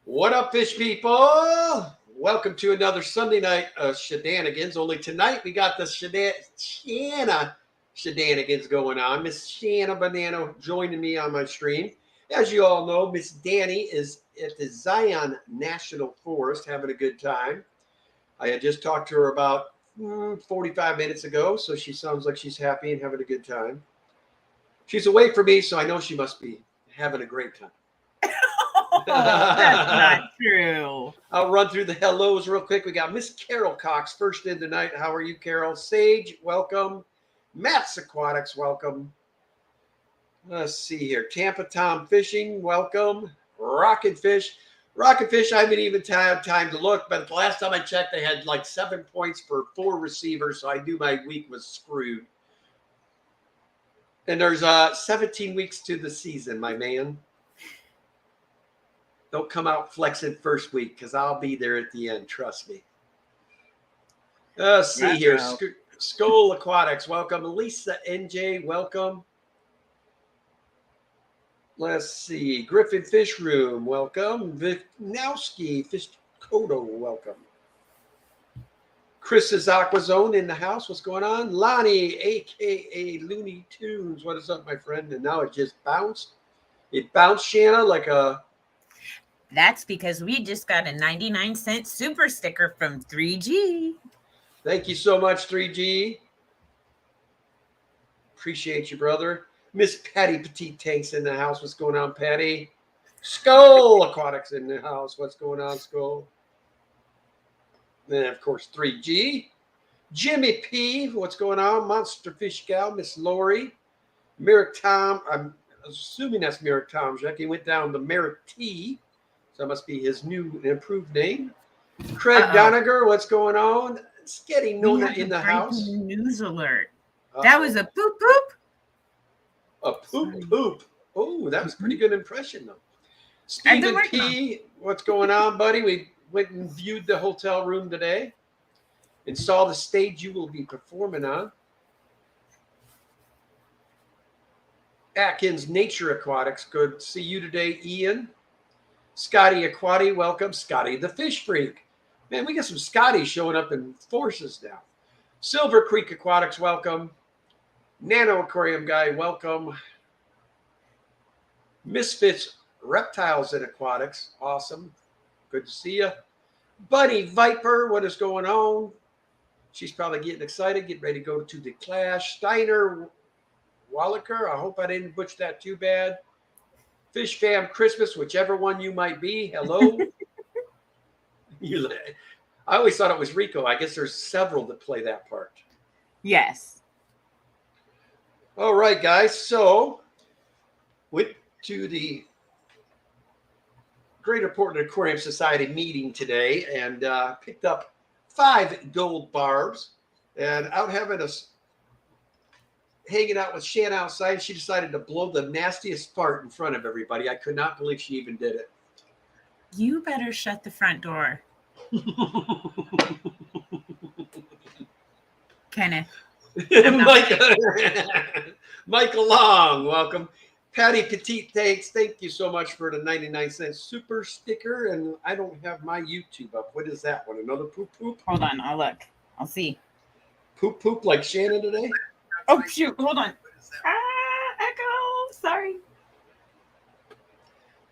What up, fish people? Welcome to another Sunday night of shenanigans. Only tonight we got the Shanna shenanigans going on. Miss Shanna Banana joining me on my stream. As you all know, Miss Danny is at the Zion National Forest having a good time. I had just talked to her about 45 minutes ago, so she sounds like she's happy and having a good time. She's away from me, so I know she must be having a great time. Oh, that's not true. I'll run through the hellos real quick. We got Miss Carol Cox first in tonight. How are you, Carol? Sage, welcome. Matt's Aquatics, welcome. Let's see here. Tampa Tom Fishing, welcome. Rocket Fish. Rocket Fish, I haven't even had time to look, but the last time I checked, they had like 7 points for 4 receivers, so I knew my week was screwed. And there's 17 weeks to the season, my man. Don't come out flexing first week because I'll be there at the end. Trust me. Let's see here. Skull Aquatics, welcome. Lisa NJ, welcome. Let's see. Griffin Fish Room, welcome. Viknowski Fish Kodo, welcome. Chris's Aqua Zone in the house. What's going on? Lonnie, aka Looney Tunes. What is up, my friend? And now it just bounced. It bounced, Shanna, like a. That's because we just got a 99-cent super sticker from 3G. Thank you so much, 3G. Appreciate you, brother. Miss Patty Petite Tanks in the house. What's going on, Patty? Skull Aquatics in the house. What's going on, Skull? Then, of course, 3G. Jimmy P. What's going on? Monster Fish Gal. Miss Lori. Merrick Tom. I'm assuming that's Merrick Tom. He went down to Merrick T. So that must be his new and improved name. Craig Doniger, what's going on? It's getting Nona in the house. News alert. That was a poop poop. A poop poop. Oh, that was a pretty good impression, though. Stephen P, what's going on, buddy? We went and viewed the hotel room today and saw the stage you will be performing on. Atkins Nature Aquatics, good to see you today, Ian. Scotty Aquati, welcome. Scotty the Fish Freak. Man, we got some Scotty showing up in forces now. Silver Creek Aquatics, welcome. Nano Aquarium Guy, welcome. Misfits Reptiles and Aquatics, awesome. Good to see you. Bunny Viper, what is going on? She's probably getting excited, getting ready to go to the clash. Steiner Wallaker, I hope I didn't butcher that too bad. Fish Fam Christmas, whichever one you might be, hello. I always thought it was Rico. I guess there's several that play that part. Yes. All right, guys. So went to the Greater Portland Aquarium Society meeting today and picked up 5 gold barbs. And out hanging out with Shan outside, she decided to blow the nastiest fart in front of everybody. I could not believe she even did it. You better shut the front door. Kenneth. Michael Long, welcome. Patty Petite, thanks. Thank you so much for the 99-cent super sticker. And I don't have my YouTube up. What is that one? Another poop poop? Hold on, I'll look. I'll see. Poop poop like Shannon today? Oh, shoot. Hold on. Echo. Sorry.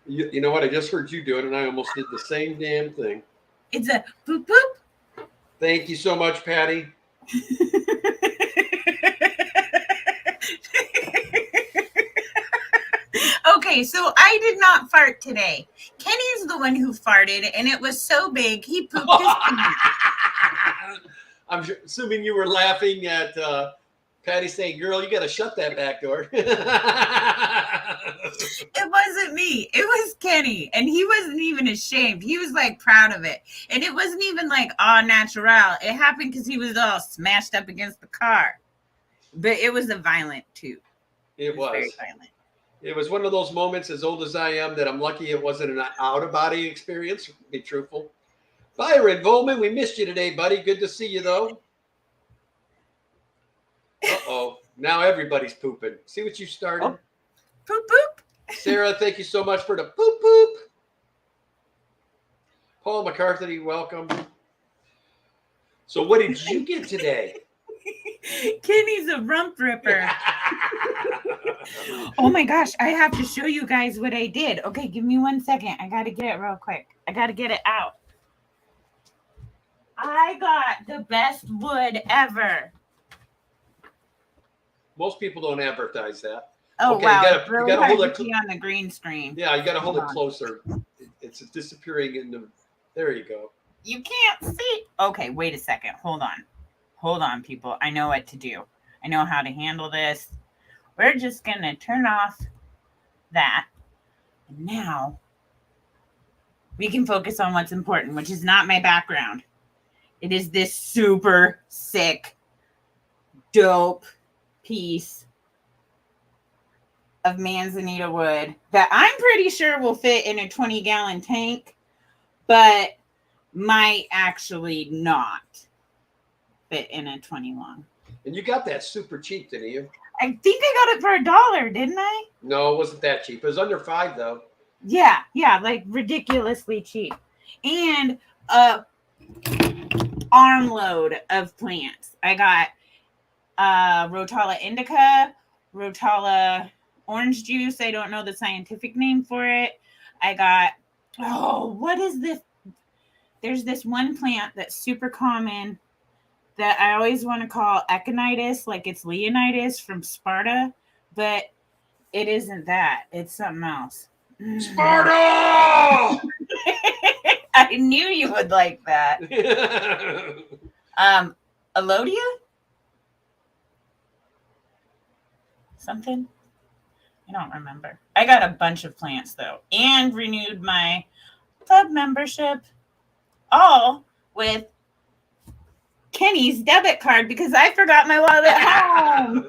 You know what? I just heard you do it, and I almost did the same damn thing. It's a poop poop. Thank you so much, Patty. Okay, so I did not fart today. Kenny's the one who farted, and it was so big, he pooped his pants. I'm assuming you were laughing at Patty saying, girl, you got to shut that back door. It wasn't me. It was Kenny. And he wasn't even ashamed. He was like proud of it. And it wasn't even like all natural. It happened because he was all smashed up against the car. But it was a violent too. It was very violent. It was one of those moments, as old as I am, that I'm lucky it wasn't an out-of-body experience, to be truthful. Byron Volman, we missed you today, buddy. Good to see you, though. Uh-oh. Now everybody's pooping. See what you started? Oh. Poop, poop. Sarah, thank you so much for the poop, poop. Paul McCarthy, welcome. So what did you get today? Kenny's a rump ripper. Oh my gosh, I have to show you guys what I did. Okay, give me 1 second. I got to get it real quick. I got to get it out. I got the best wood ever. Most people don't advertise that. Oh, okay, wow. you It's really gotta hard hold to it see on the green screen. Yeah, you gotta hold it closer. It's disappearing in the. There you go. You can't see. Okay, wait a second. Hold on, people. I know what to do. I know how to handle this. We're just gonna turn off that. And now we can focus on what's important, which is not my background. It is this super sick, dope piece of manzanita wood that I'm pretty sure will fit in a 20-gallon tank, but might actually not fit in a 20 long. And you got that super cheap, didn't you? I think I got it for $1, didn't I? No, it wasn't that cheap. It was under $5 though. Yeah, like ridiculously cheap. And a armload of plants. I got Rotala indica, Rotala orange juice. I don't know the scientific name for it. I got, what is this? There's this one plant that's super common that I always want to call Echinitis, like it's Leonidas from Sparta, but it isn't that. It's something else. Sparta! I knew you would like that. Elodia? Something? I don't remember. I got a bunch of plants though, and renewed my club membership, all with Kenny's debit card because I forgot my wallet at home.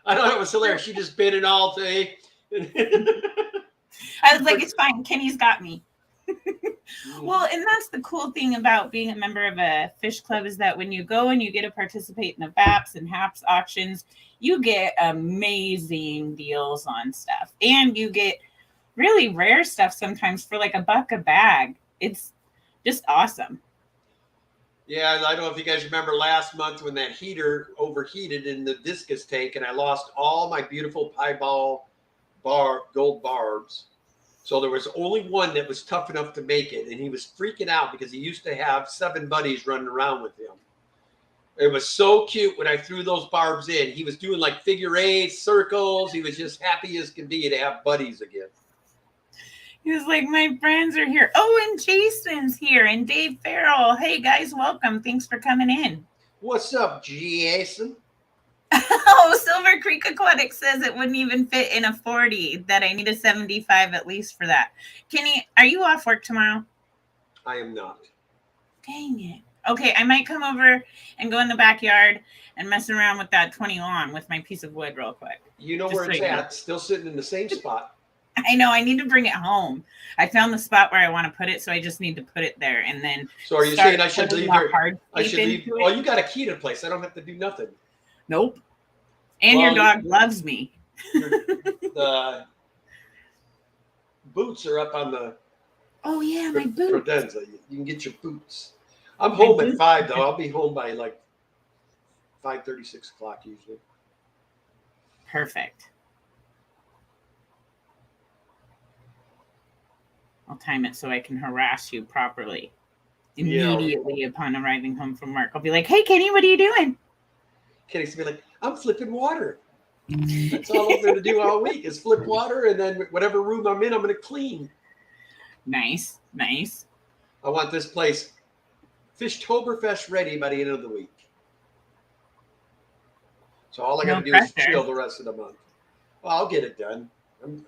I thought it was hilarious. She just bid it all day. I was like, it's fine. Kenny's got me. Well, and that's the cool thing about being a member of a fish club is that when you go and you get to participate in the VAPs and HAPs auctions, you get amazing deals on stuff. And you get really rare stuff sometimes for like $1 a bag. It's just awesome. Yeah, I don't know if you guys remember last month when that heater overheated in the discus tank and I lost all my beautiful piebald gold barbs. So there was only one that was tough enough to make it, and he was freaking out because he used to have 7 buddies running around with him. It was so cute when I threw those barbs in. He was doing like figure 8s, circles. He was just happy as can be to have buddies again. He was like, my friends are here. Oh, and Jason's here, and Dave Farrell. Hey, guys, welcome. Thanks for coming in. What's up, Jason? Oh, Silver Creek Aquatics says it wouldn't even fit in a 40, that I need a 75 at least for that. Kenny, are you off work tomorrow? I am not. Dang it. Okay, I might come over and go in the backyard and mess around with that 20 long with my piece of wood real quick. You know where it's at. Still sitting in the same spot. I know. I need to bring it home. I found the spot where I want to put it, so I just need to put it there and then. So are you saying I should leave here? I should leave. Well, you got a key to the place. I don't have to do nothing. Nope. And your dog loves me. The boots are up on the. Oh yeah, my boots. Credenza. You can get your boots. I'm home at 5 though. I'll be home by like 5:30, 6 o'clock usually. Perfect. I'll time it so I can harass you properly immediately upon arriving home from work. I'll be like, hey, Kenny, what are you doing? Kenny's going to be like, I'm flipping water. That's all I'm going to do all week is flip water, and then whatever room I'm in, I'm going to clean. Nice. I want this place Fishtoberfest ready by the end of the week. So all I got to do is chill the rest of the month. Well, I'll get it done. I'm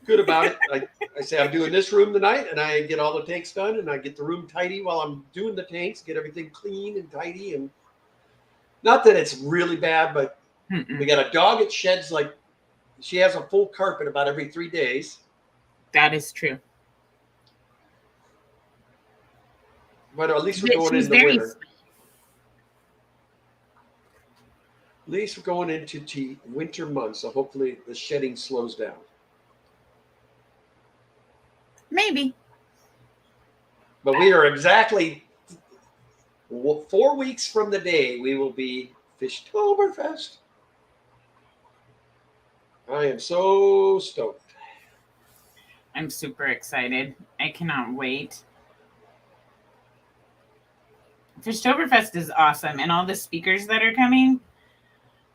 good about it. I say I'm doing this room tonight, and I get all the tanks done, and I get the room tidy while I'm doing the tanks, get everything clean and tidy. And not that it's really bad, but we got a dog that sheds like she has a full carpet about every 3 days. That is true. But at least we're going into the winter. At least we're going into winter months, so hopefully the shedding slows down. Maybe. But we are exactly 4 weeks from the day we will be Fishtoberfest. I am so stoked. I'm super excited. I cannot wait. Fishtoberfest is awesome, and all the speakers that are coming.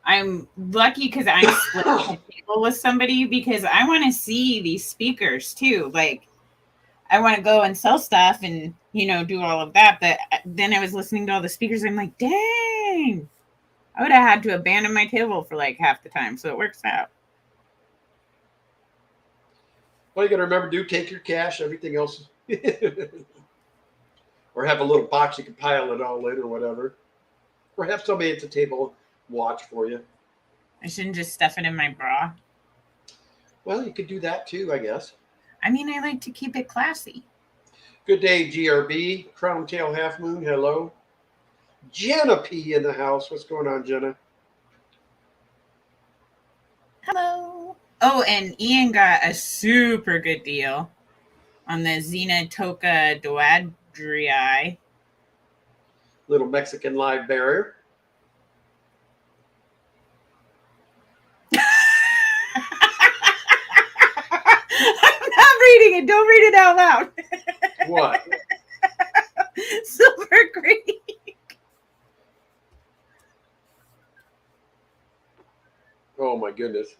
I'm lucky because I'm splitting the table with somebody because I want to see these speakers too. Like, I want to go and sell stuff and, do all of that. But then I was listening to all the speakers. I'm like, dang, I would have had to abandon my table for like half the time. So it works out. Well, you got to remember, take your cash, everything else. Or have a little box you can pile it all in or whatever. Or have somebody at the table watch for you. I shouldn't just stuff it in my bra. Well, you could do that too, I guess. I mean, I like to keep it classy. Good day, GRB. Crown Tail Half Moon, hello. Jenna P in the house. What's going on, Jenna? Hello. Oh, and Ian got a super good deal on the Xenotoca doadrii. Little Mexican live barrier. I'm not reading it. Don't read it out loud. What? Silver Creek. Oh my goodness.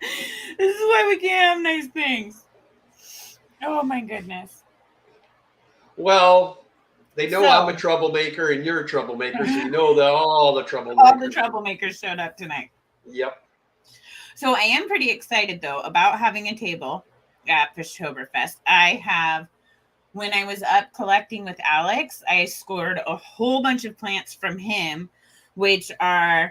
This is why we can't have nice things. Oh my goodness. Well, they know I'm a troublemaker and you're a troublemaker, so you know that all the troublemakers. All the troublemakers showed up tonight. Yep. So I am pretty excited though about having a table at Fishtoberfest. When I was up collecting with Alex, I scored a whole bunch of plants from him, which are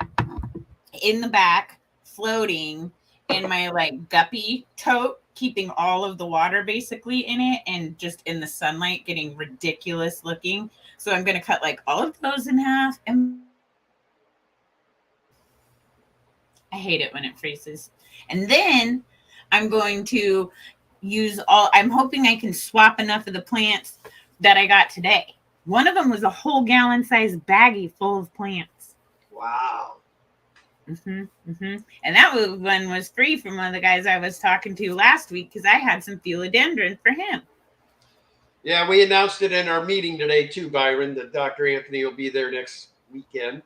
in the back, floating in my like guppy tote, keeping all of the water basically in it and just in the sunlight getting ridiculous looking. So I'm going to cut like all of those in half. And I hate it when it freezes. And then I'm going to I'm hoping I can swap enough of the plants that I got today. One of them was a whole gallon size baggie full of plants. Wow. And that one was free from one of the guys I was talking to last week because I had some philodendron for him. Yeah, we announced it in our meeting today too, Byron, that Dr. Anthony will be there next weekend.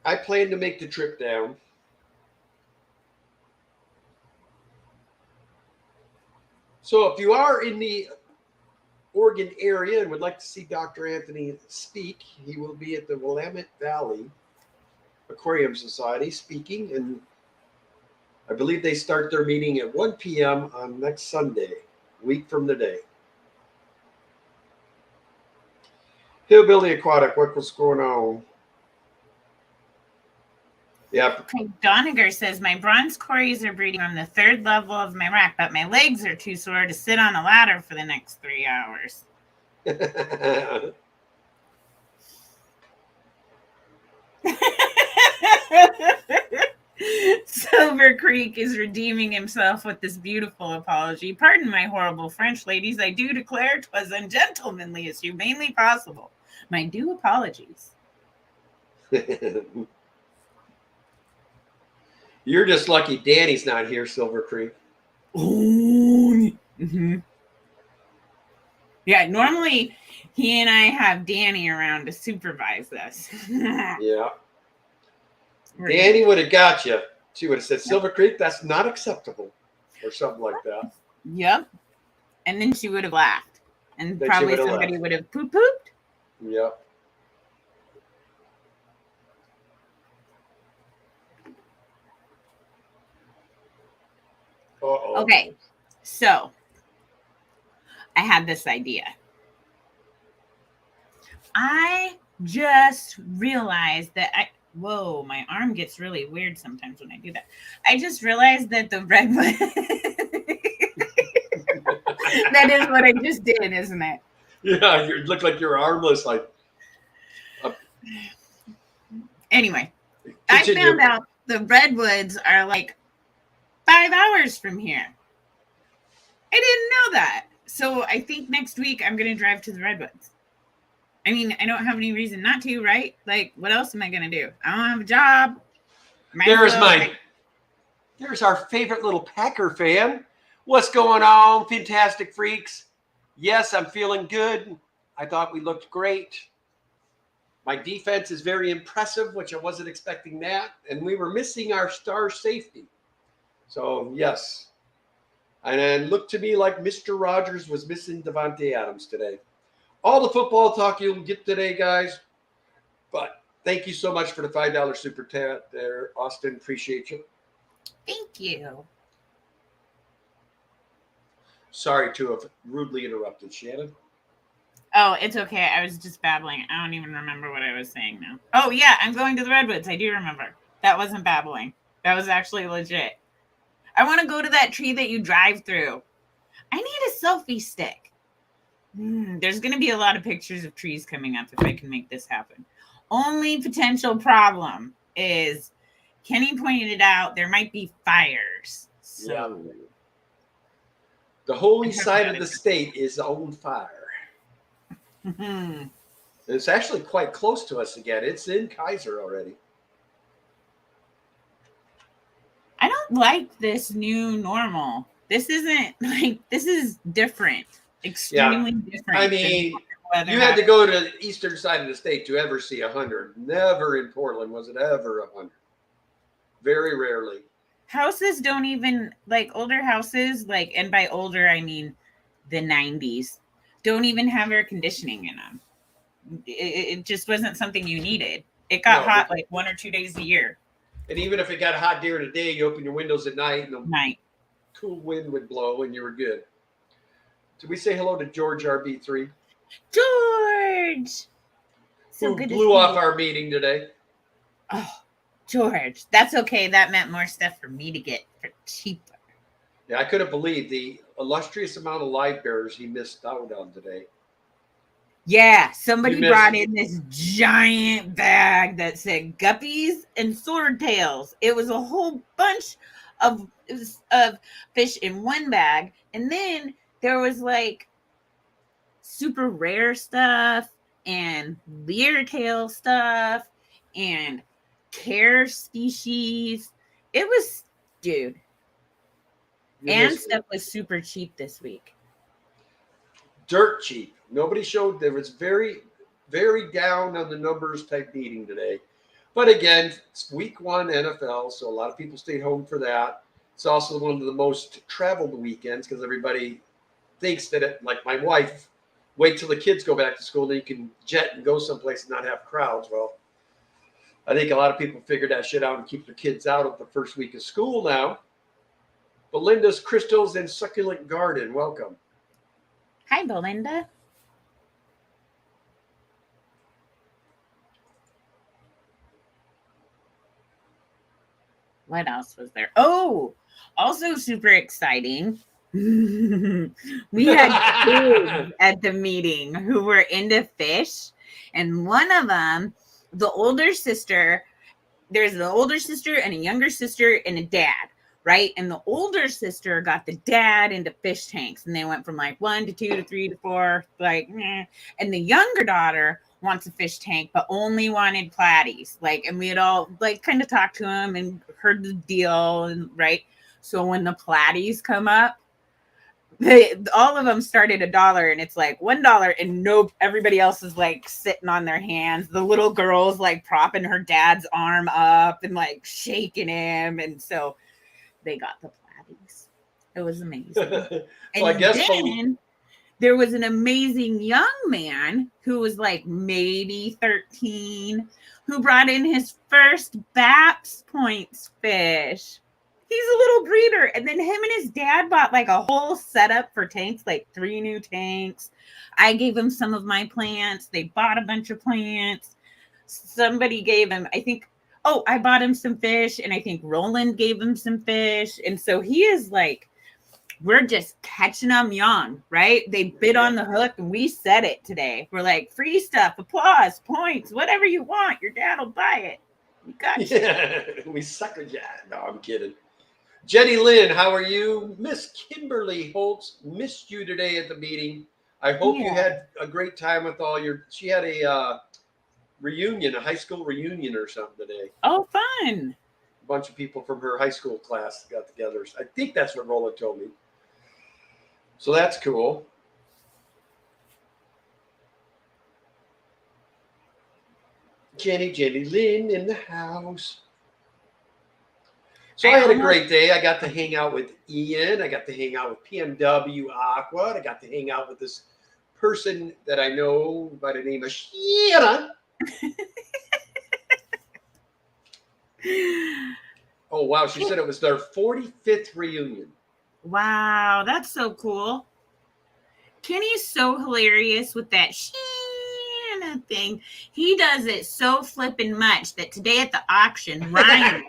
I plan to make the trip down. So if you are in the Oregon area and would like to see Dr. Anthony speak, he will be at the Willamette Valley Aquarium Society speaking, and I believe they start their meeting at 1 p.m. on next Sunday, a week from today. Hillbilly Aquatic, what's going on? Yeah. Craig Doniger says, my bronze cories are breeding on the 3rd level of my rack, but my legs are too sore to sit on a ladder for the next 3 hours. Silver Creek is redeeming himself with this beautiful apology. Pardon my horrible French, ladies. I do declare 'twas ungentlemanly as humanly possible. My due apologies. You're just lucky Danny's not here, Silver Creek. Yeah, normally he and I have Danny around to supervise us. Yeah. Danny would have got you. She would have said, Silver Creek, that's not acceptable. Or something like that. Yep. And then she would have laughed. And then probably somebody would have pooped. Yep. Uh-oh. Okay. So I had this idea. I just realized that whoa, my arm gets really weird sometimes when I do that. I just realized that the redwood that is what I just did, isn't it? Yeah, you look like you're armless. Like. Anyway, continue. I found out the redwoods are like 5 hours from here. I didn't know that. So I think next week I'm going to drive to the Redwoods. I mean, I don't have any reason not to, right? Like, what else am I going to do? I don't have a job. Might as There's well. there's our favorite little Packer fan. What's going on, fantastic freaks? Yes, I'm feeling good. I thought we looked great. My defense is very impressive, which I wasn't expecting that. And we were missing our star safety. So, yes. And it looked to me like Mr. Rogers was missing Devontae Adams today. All the football talk you'll get today, guys. But thank you so much for the $5 super chat there, Austin. Appreciate you. Thank you. Sorry to have rudely interrupted, Shannon. Oh, it's okay. I was just babbling. I don't even remember what I was saying now. Oh, yeah, I'm going to the Redwoods. I do remember. That wasn't babbling. That was actually legit. I want to go to that tree that you drive through. I need a selfie stick. There's going to be a lot of pictures of trees coming up if I can make this happen. Only potential problem is Kenny pointed it out. There might be fires. So yeah. The holy side of the state is on fire. It's actually quite close to us again. It's in Kaiser already. I don't like this new normal. This isn't like, this is different. Extremely different. I mean, you had to go to the eastern side of the state to ever see 100. Never in Portland was it ever 100. Very rarely. Houses don't even, like older houses, like, and by older I mean the 90s, don't even have air conditioning in them. It just wasn't something you needed. It got hot like 1 or 2 days a year. And even if it got hot during the day, you open your windows at night and the cool wind would blow and you were good. Did we say hello to George RB3? George! So who blew off our meeting today. Oh, George. That's okay. That meant more stuff for me to get for cheaper. Yeah, I couldn't believe the illustrious amount of live bearers he missed out on today. Yeah, somebody brought in this giant bag that said guppies and swordtails. It was a whole bunch of fish in one bag. And then there was like super rare stuff and leertail stuff and care species. It was, dude. And stuff was super cheap this week. Dirt cheap. Nobody showed. There was very, very down on the numbers type meeting today. But again, it's week 1 NFL, so a lot of people stayed home for that. It's also one of the most traveled weekends because everybody thinks that it, like my wife, wait till the kids go back to school, then you can jet and go someplace and not have crowds. Well, I think a lot of people figured that shit out and keep their kids out of the first week of school now. Belinda's Crystals and Succulent Garden, welcome. Hi, Belinda. What else was there? Oh, also super exciting. We had kids at the meeting who were into fish. And one of them, the older sister, there's an older sister and a younger sister and a dad, right? And the older sister got the dad into fish tanks. And they went from like 1 to 2 to 3 to 4, like, and the younger daughter wants a fish tank, but only wanted platies. Like, and we had all like kind of talked to him and heard the deal, and right. So when the platies come up, all of them started $1, and it's like $1, and nope, everybody else is like sitting on their hands. The little girl's like propping her dad's arm up and like shaking him, and so they got the platies. It was amazing. Well, and I guess then there was an amazing young man who was like maybe 13 who brought in his first Baps Points fish. He's a little breeder. And then him and his dad bought like a whole setup for tanks, like 3 new tanks. I gave him some of my plants. They bought a bunch of plants. Somebody gave him, I think, I bought him some fish. And I think Roland gave him some fish. And so he is like, we're just catching them young, right? They bit on the hook and we said it today. We're like, free stuff, applause, points, whatever you want. Your dad will buy it. We got you. Yeah, we suckered you. No, I'm kidding. Jenny Lynn, how are you? Miss Kimberly Holtz, missed you today at the meeting. I hope you Yeah. had a great time with all your. She had a reunion, a high school reunion or something today. Oh, fun. A bunch of people from her high school class got together. I think that's what Roland told me. So that's cool. Jenny Lynn in the house. So I had a great day. I got to hang out with Ian. I got to hang out with PMW Aqua. I got to hang out with this person that I know by the name of Shanna. Oh, wow. She said it was their 45th reunion. Wow, that's so cool. Kenny's so hilarious with that Shanna thing. He does it so flippin' much that today at the auction, Ryan,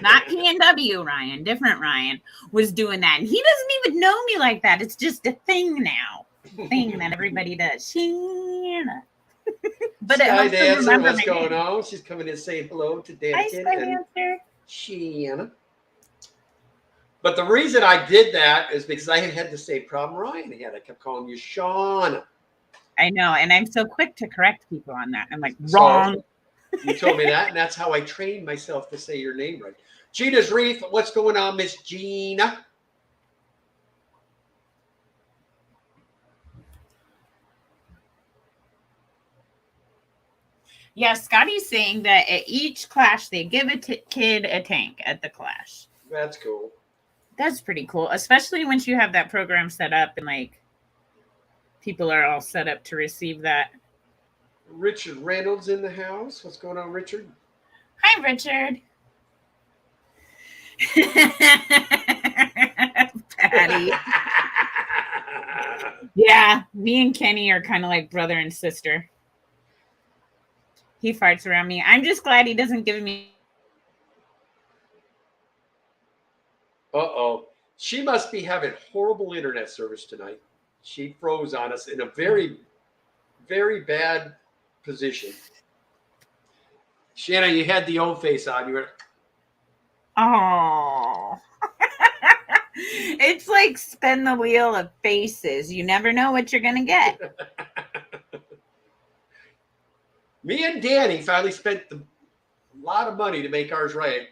not PNW Ryan, different Ryan, was doing that. And he doesn't even know me like that. It's just a thing now. Thing that everybody does. Shanna. But it Sky helps them Dancer, remember what's my going name. on? She's coming in saying hello to Hi, Danikin Sky and Dancer. Shanna. But the reason I did that is because I had the same problem Ryan had. I kept calling you Shauna. I know, and I'm so quick to correct people on that. I'm like, wrong. So you told me that, and that's how I trained myself to say your name right. Gina's Reef, what's going on, Miss Gina? Yeah, Scotty's saying that at each clash, they give a kid a tank at the clash. That's cool. That's pretty cool, especially once you have that program set up and like people are all set up to receive that. Richard Reynolds in the house. What's going on, Richard? Hi, Richard. Patty. Yeah, me and Kenny are kind of like brother and sister. He farts around me. I'm just glad he doesn't give me. Uh-oh. She must be having horrible internet service tonight. She froze on us in a very, very bad position. Shanna, you had the old face on. You were. Oh. It's like spin the wheel of faces. You never know what you're going to get. Me and Danny finally spent a lot of money to make ours right.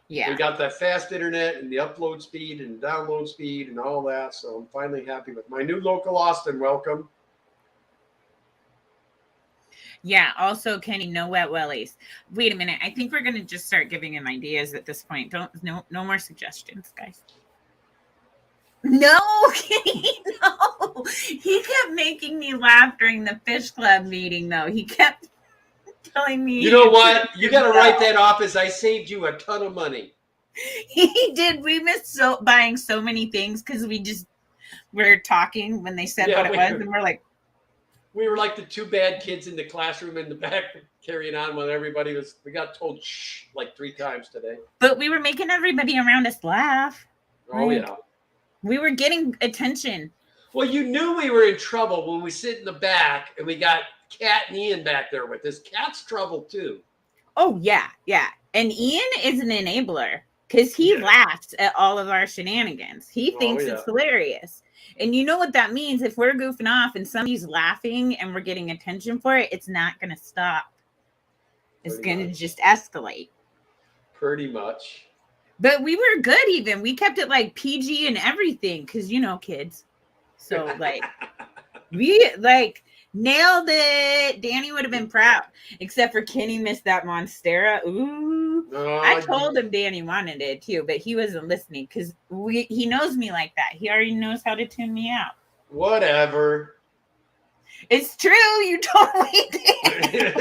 Yeah. We got that fast internet and the upload speed and download speed and all that. So I'm finally happy with my new local Austin. Welcome. Yeah. Also, Kenny, no wet wellies. Wait a minute. I think we're going to just start giving him ideas at this point. No more suggestions, guys. No, Kenny, no. He kept making me laugh during the fish club meeting, though. He kept telling me. You know what? You got to write that off as I saved you a ton of money. He did. We missed buying so many things because we're talking when they said what it was, and we're like. We were like the two bad kids in the classroom in the back carrying on when everybody was. We got told shh like 3 times today. But we were making everybody around us laugh. Oh, yeah. We were getting attention. Well, you knew we were in trouble when we sit in the back and we got Kat and Ian back there with us. Kat's trouble too. Oh, yeah. Yeah. And Ian is an enabler because he laughs at all of our shenanigans. He thinks it's hilarious. And you know what that means? If we're goofing off and somebody's laughing and we're getting attention for it, it's not going to stop. It's going to just escalate. Pretty much. But we were good even. We kept it like PG and everything because, kids. So, we, nailed it. Danny would have been proud. Except for Kenny missed that Monstera. Ooh. I told him Danny wanted it too, but he wasn't listening because he knows me like that. He already knows how to tune me out. Whatever. It's true. You totally did.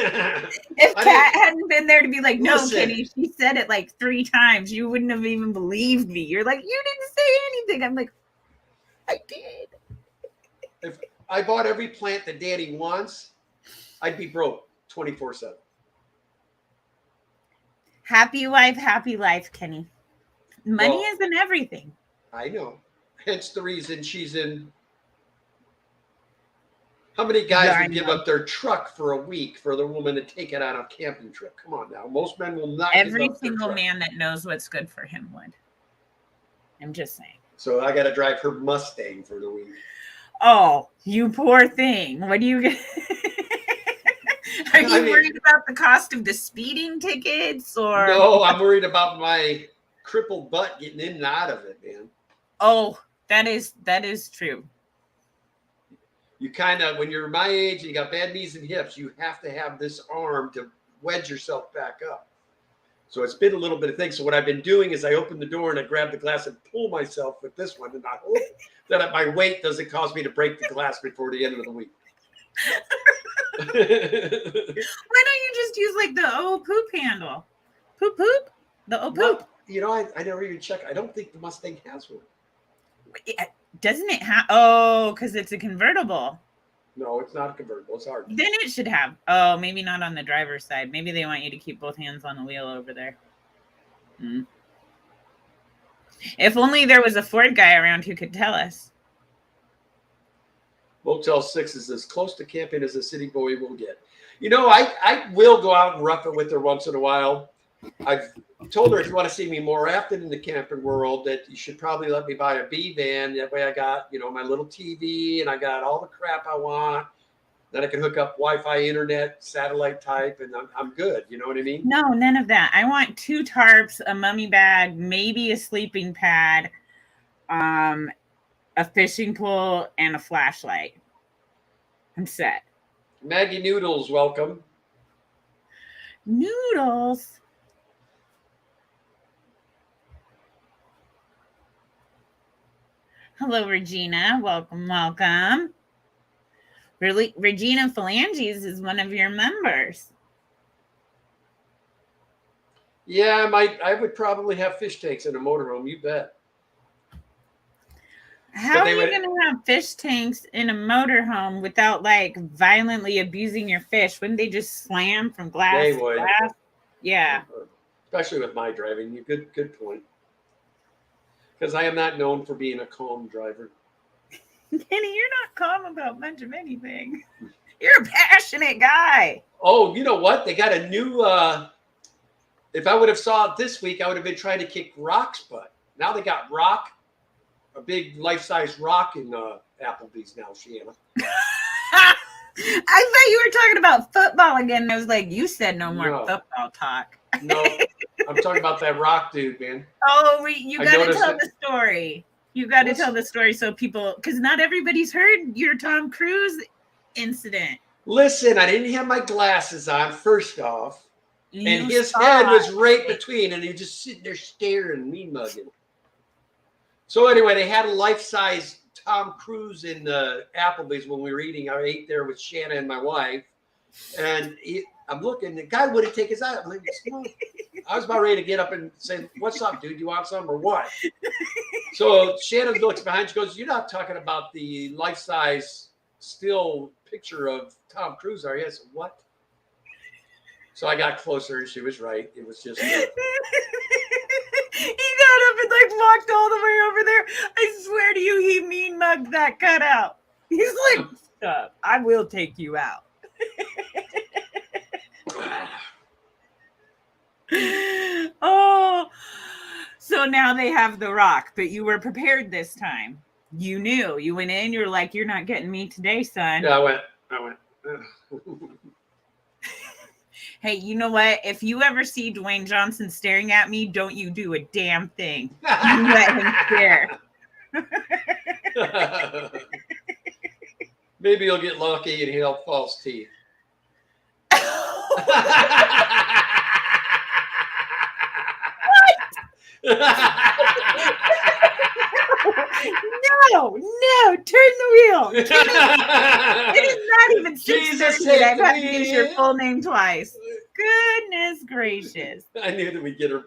If Kat hadn't been there to be like, no, Kenny, she said it like 3 times, you wouldn't have even believed me. You're like, you didn't say anything. I'm like, I did. If I bought every plant that Danny wants, I'd be broke 24/7. Happy life, Kenny. Money isn't everything. I know. Hence the reason she's in How many guys Yeah, I would give know. up their truck for a week for the woman to take it on a camping trip? Come on now. Most men will not give Every up their single truck. man that knows what's good for him would. I'm just saying. So I got to drive her Mustang for the week. Oh, you poor thing. What do you get? Are you worried about the cost of the speeding tickets or? No, I'm worried about my crippled butt getting in and out of it, man. Oh, that is true. You kind of, when you're my age and you got bad knees and hips, you have to have this arm to wedge yourself back up. So it's been a little bit of thing. So what I've been doing is I open the door and I grab the glass and pull myself with this one, and I hope that my weight doesn't cause me to break the glass before the end of the week. Why don't you just use like the poop handle? Poop. The poop. You know, I never even check. I don't think the Mustang has one. Doesn't it have? Oh, because it's a convertible. No, it's not a convertible. It's hard. Then it should have. Oh, maybe not on the driver's side. Maybe they want you to keep both hands on the wheel over there. If only there was a Ford guy around who could tell us. Motel 6 is as close to camping as a city boy will get. You know, I will go out and rough it with her once in a while. I've told her, if you want to see me more often in the camping world, that you should probably let me buy a B van. That way I got, my little TV and I got all the crap I want. Then I can hook up Wi-Fi, internet, satellite type, and I'm good. You know what I mean? No, none of that. I want 2 tarps, a mummy bag, maybe a sleeping pad, a fishing pole, and a flashlight. I'm set. Maggie Noodles, welcome. Noodles? Hello, Regina. Welcome. Really, Regina Phalanges is one of your members. Yeah, I would probably have fish tanks in a motorhome. You bet. How are you going to have fish tanks in a motorhome without like violently abusing your fish? Wouldn't they just slam from glass to glass? Yeah. Especially with my driving. Good point. Because I am not known for being a calm driver. Kenny, you're not calm about much of anything. You're a passionate guy. Oh, you know what? They got a new. If I would have saw it this week, I would have been trying to kick Rock's butt. Now they got Rock, a big life-size rock in Applebee's now, Shanna. I thought you were talking about football again. I was like, you said no more football talk. No, I'm talking about that Rock dude, man. Oh, you got to tell the story. You got to tell the story so people, because not everybody's heard your Tom Cruise incident. Listen, I didn't have my glasses on, first off. And his head was right between, and he just sitting there staring, mean mugging. So anyway, they had a life-size Tom Cruise in Applebee's when we were eating. I ate there with Shanna and my wife. And I'm looking, the guy wouldn't take his eye. I'm like, I was about ready to get up and say, "What's up, dude? You want some or what?" So Shanna looks behind. She goes, "You're not talking about the life-size still picture of Tom Cruise, are you?" I said, "What?" So I got closer, and she was right. It was just. He got up and like walked all the way over there. I swear to you, he mean mugged that cutout. He's like, "Stop! I will take you out." Oh, so now they have the Rock, but you were prepared this time. You knew. You went in. You're like, "You're not getting me today, son." Yeah, I went. Hey, you know what? If you ever see Dwayne Johnson staring at me, don't you do a damn thing. You let him stare. Maybe you'll get lucky and he'll have false teeth. No, turn the wheel. It is not even 6:30. I've had to use your full name twice. Goodness gracious. I knew that we'd get her.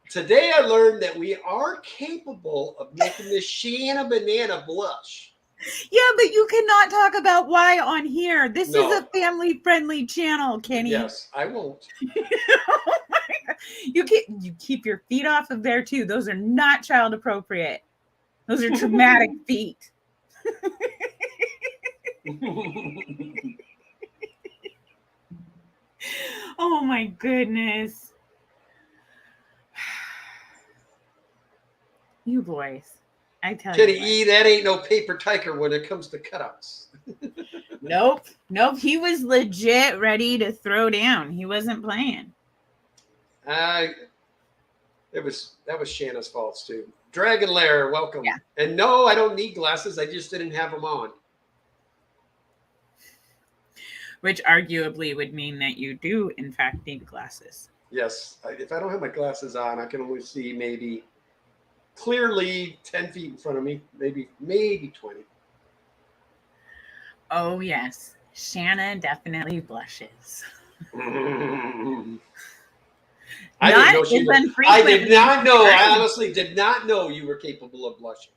Today I learned that we are capable of making this Shanna banana blush. Yeah, but you cannot talk about why on here. This is a family-friendly channel, Kenny. Yes, I won't. Oh my God. You keep your feet off of there too. Those are not child appropriate. Those are traumatic feet. Oh my goodness. You boys. I tell Kenny you what. E, that ain't no paper tiger when it comes to cutouts. Nope. Nope. He was legit ready to throw down. He wasn't playing. That was Shanna's fault too. Dragon Lair, welcome. Yeah. And no, I don't need glasses. I just didn't have them on. Which arguably would mean that you do, in fact, need glasses. Yes. If I don't have my glasses on, I can only see maybe clearly 10 feet in front of me, maybe 20. Oh, yes. Shanna definitely blushes. I didn't know she was. I did not know. I honestly did not know you were capable of blushing.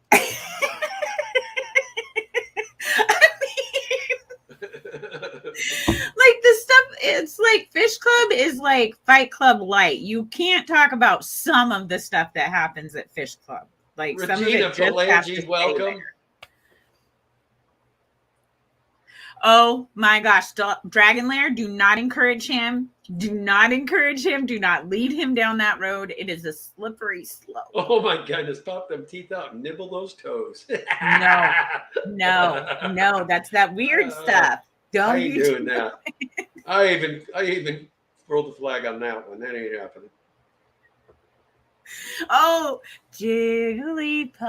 Like the stuff, it's like Fish Club is like Fight Club light. You can't talk about some of the stuff that happens at Fish Club. Like Regina some of it just has to welcome. Oh my gosh, Dragon Lair, do not encourage him. Do not encourage him. Do not lead him down that road. It is a slippery slope. Oh my goodness, pop them teeth out and nibble those toes. No. That's that weird stuff. Don't I ain't doing that. I even throw the flag on that one. That ain't happening. Oh, Jigglypuff.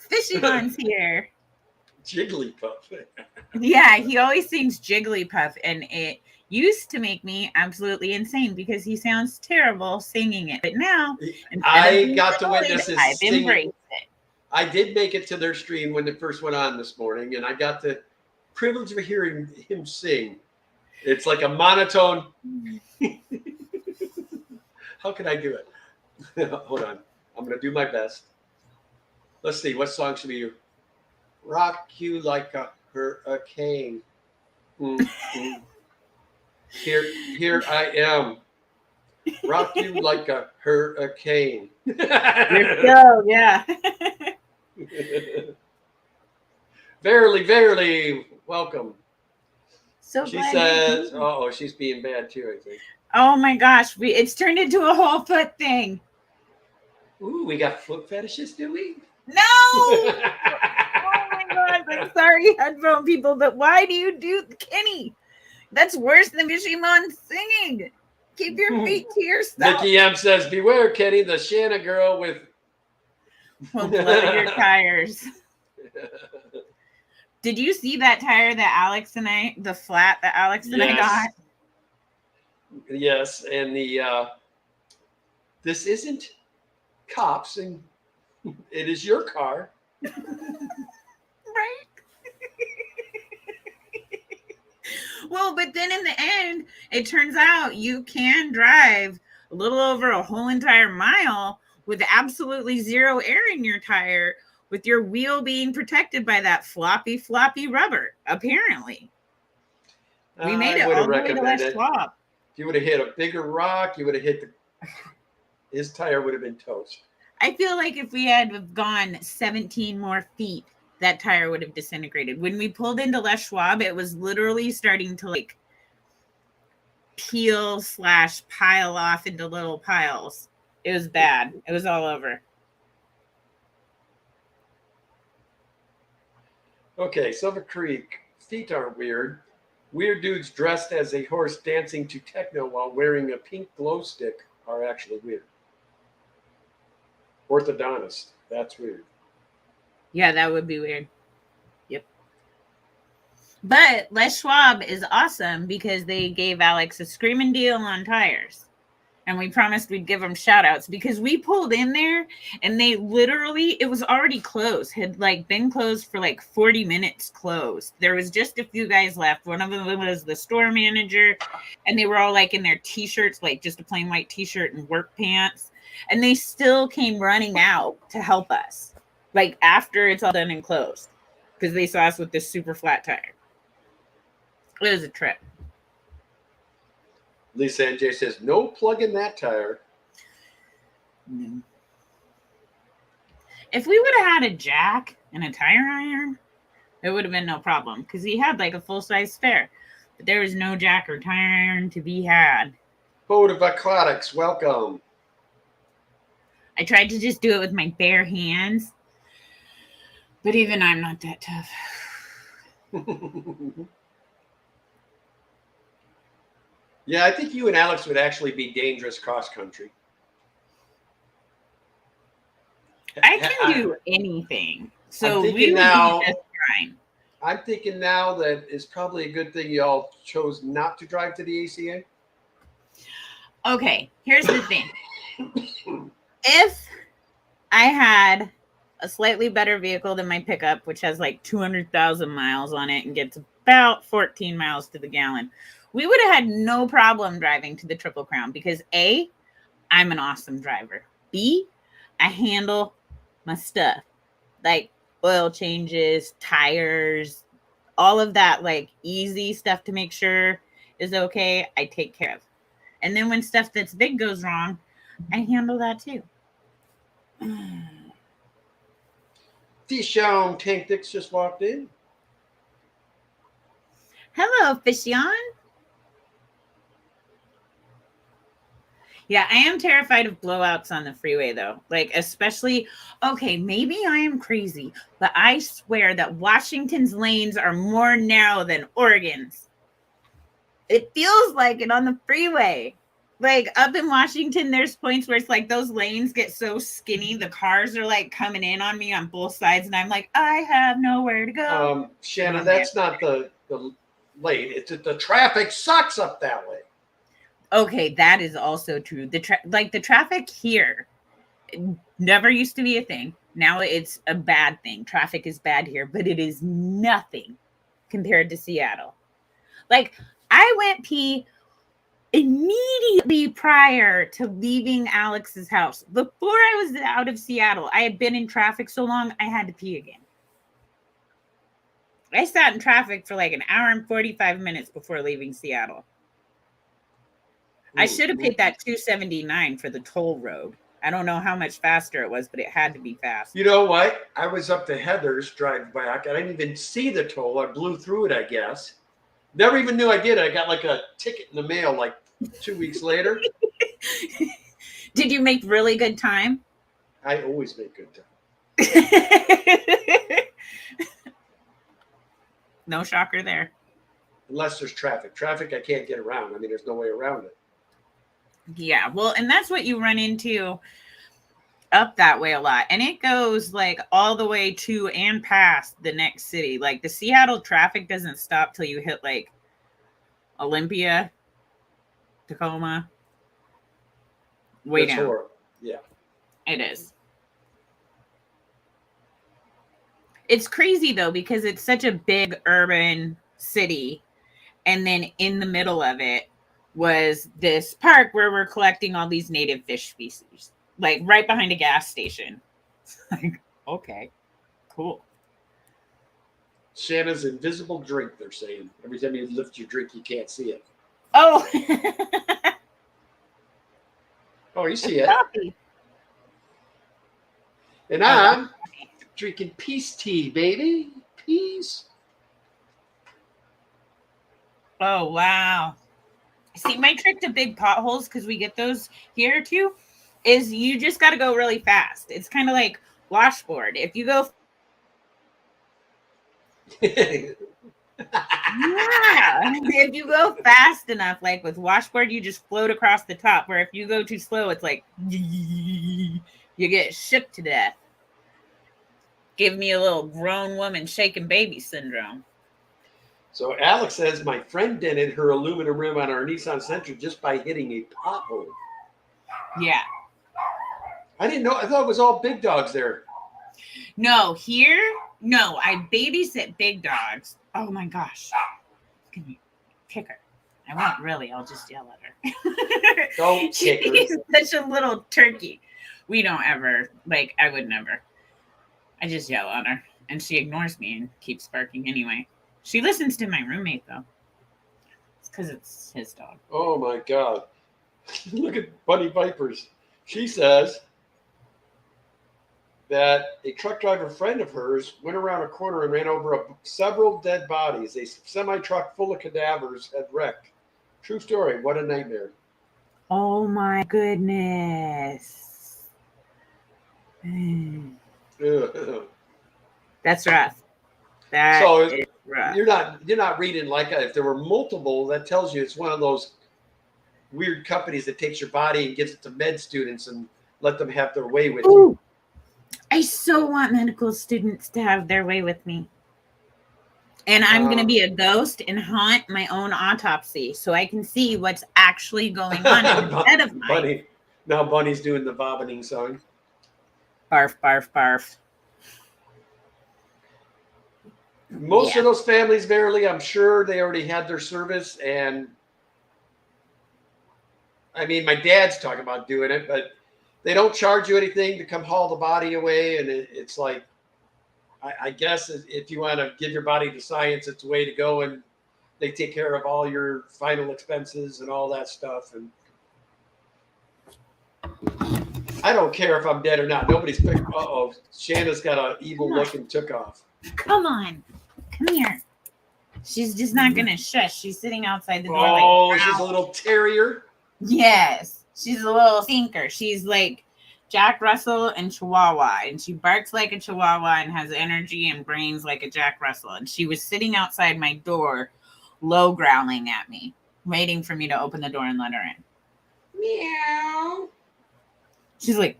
Fishymon's here. Jigglypuff. Yeah, he always sings Jigglypuff, and it used to make me absolutely insane because he sounds terrible singing it. But now, I got to witness his I've singing. embraced it. I did make it to their stream when it first went on this morning, and I got the privilege of hearing him sing. It's like a monotone. How can I do it? Hold on. I'm going to do my best. Let's see. What song should we do? Rock you like a hurricane. Here I am. Rock you like a hurricane. Go, yeah. Verily, welcome. So she says, "Oh, she's being bad too." I think. Oh my gosh, it's turned into a whole foot thing. Ooh, we got foot fetishes, do we? No. Oh my God, I'm sorry, headphone people, but why do you do Kenny? That's worse than Vishimon singing. Keep your feet to yourself. Nikki M says, "Beware, Kenny, the Shanna girl with." Will blow your tires. Did you see that tire that Alex and I, the flat that Alex and I got? Yes, and this isn't cops, and it is your car. Right? Well, but then in the end, it turns out you can drive a little over a whole entire mile with absolutely zero air in your tire, with your wheel being protected by that floppy rubber, apparently. We made it all the way to Les Schwab. If you would have hit a bigger rock, you would have hit his tire would have been toast. I feel like if we had gone 17 more feet, that tire would have disintegrated. When we pulled into Les Schwab, it was literally starting to like peel/pile off into little piles. It was bad. It was all over. Okay, Silver Creek. Feet aren't weird. Weird dudes dressed as a horse dancing to techno while wearing a pink glow stick are actually weird. Orthodontist. That's weird. Yeah, that would be weird. Yep. But Les Schwab is awesome because they gave Alex a screaming deal on tires. And we promised we'd give them shout outs because we pulled in there and they literally, it was already closed, had like been closed for like 40 minutes closed. There was just a few guys left. One of them was the store manager and they were all like in their t-shirts, like just a plain white t-shirt and work pants. And they still came running out to help us, like after it's all done and closed, because they saw us with this super flat tire. It was a trip. Lisa NJ says, no plug in that tire. No. If we would have had a jack and a tire iron, It would have been no problem because he had like a full-size spare. But there was no jack or turn to be had. Boat of Aquatics, welcome. I tried to just do it with my bare hands. But even I'm not that tough. Yeah, I think you and Alex would actually be dangerous cross country. I can do anything. So I'm we thinking would now, be just fine. I'm thinking now that it's probably a good thing y'all chose not to drive to the ACA. Okay, here's the thing. If I had a slightly better vehicle than my pickup, which has like 200,000 miles on it and gets about 14 miles to the gallon, we would have had no problem driving to the Triple Crown because A, I'm an awesome driver. B, I handle my stuff like oil changes, tires, all of that like easy stuff to make sure is okay. I take care of. And then when stuff that's big goes wrong, I handle that too. Fish on Tank Dix just walked in. Hello, Fishion. Yeah, I am terrified of blowouts on the freeway, though. Like, especially, okay, maybe I am crazy, but I swear that Washington's lanes are more narrow than Oregon's. It feels like it on the freeway. Like, up in Washington, there's points where it's like those lanes get so skinny, the cars are like coming in on me on both sides, and I'm like, I have nowhere to go. Shanna, that's not the lane. It's the traffic sucks up that way. Okay, that is also true. The traffic here never used to be a thing. Now it's a bad thing. Traffic is bad here, but it is nothing compared to Seattle. Like, I went pee immediately prior to leaving Alex's house. Before I was out of Seattle, I had been in traffic so long, I had to pee again. I sat in traffic for like an hour and 45 minutes before leaving Seattle. I should have paid that $2.79 for the toll road. I don't know how much faster it was, but it had to be fast. You know what? I was up to Heather's driving back. I didn't even see the toll. I blew through it, I guess. Never even knew I did. I got like a ticket in the mail like 2 weeks later. Did you make really good time? I always make good time. No shocker there. Unless there's traffic. Traffic I can't get around. I mean, there's no way around it. Yeah, well, and that's what you run into up that way a lot. And it goes like all the way to and past the next city. Like the Seattle traffic doesn't stop till you hit like Olympia, Tacoma. Way That's down. horrible. Yeah. It is. It's crazy though, because it's such a big urban city. And then in the middle of it was this park where we're collecting all these native fish species, like right behind a gas station. Like, okay, cool. Shanna's invisible drink, they're saying. Every time you lift your drink, you can't see it. Oh. Oh, you see it. Coffee. And I'm drinking peace tea, baby. Peace. Oh, wow. See, my trick to big potholes, because we get those here too, is you just got to go really fast. It's kind of like washboard. If you go if you go fast enough, like with washboard, you just float across the top. Where if you go too slow, it's like you get shook to death. Give me a little grown woman shaking baby syndrome. So Alex says my friend dented her aluminum rim on our Nissan Sentra just by hitting a pothole. Yeah. I didn't know. I thought it was all big dogs there. No, here, no. I babysit big dogs. Oh my gosh. Can you kick her? I won't really. I'll just yell at her. Don't kick her. She's such a little turkey. We don't ever, like, I would never. I just yell at her, and she ignores me and keeps barking anyway. She listens to my roommate, though. It's because it's his dog. Oh, my God. Look at Bunny Vipers. She says that a truck driver friend of hers went around a corner and ran over several dead bodies. A semi truck full of cadavers had wrecked. True story. What a nightmare. Oh my goodness. That's rough. That So is rough. you're not reading like if there were multiple. That tells you it's one of those weird companies that takes your body and gives it to med students and let them have their way with you. Ooh, I so want medical students to have their way with me. And I'm going to be a ghost and haunt my own autopsy so I can see what's actually going on in the head of mine. Bunny. Now Bunny's doing the vomiting song. Barf, barf, barf. Most of those families, Verily, I'm sure they already had their service. And I mean, my dad's talking about doing it, but they don't charge you anything to come haul the body away. And it's like, I guess if you want to give your body to science, it's the way to go. And they take care of all your final expenses and all that stuff. And I don't care if I'm dead or not. Nobody's picked. Uh-oh. Shanna's got an evil look and took off. Come on. Come here. She's just not going to shush. She's sitting outside the door. Oh, she's a little terrier? Yes. She's a little thinker. She's like Jack Russell and Chihuahua. And she barks like a Chihuahua and has energy and brains like a Jack Russell. And she was sitting outside my door, low growling at me, waiting for me to open the door and let her in. Meow. She's like,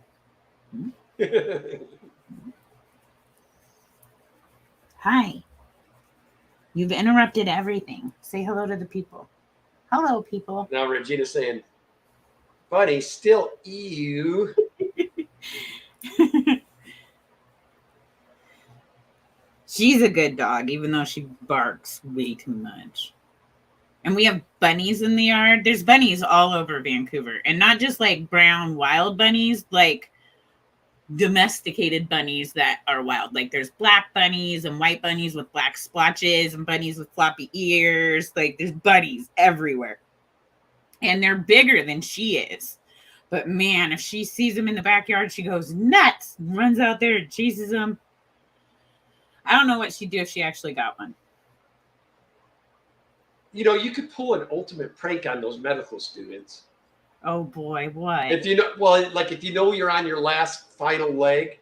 hi. You've interrupted everything. Say hello to the people. Hello, people. Now Regina's saying, Bunny, still ew. She's a good dog, even though she barks way too much. And we have bunnies in the yard. There's bunnies all over Vancouver. And not just like brown wild bunnies, like domesticated bunnies that are wild. Like there's black bunnies and white bunnies with black splotches and bunnies with floppy ears. Like there's bunnies everywhere. And they're bigger than she is. But man, if she sees them in the backyard, she goes nuts, runs out there and chases them. I don't know what she'd do if she actually got one. You know, you could pull an ultimate prank on those medical students. Oh boy, what? If you know, well, like if you know you're on your last final leg,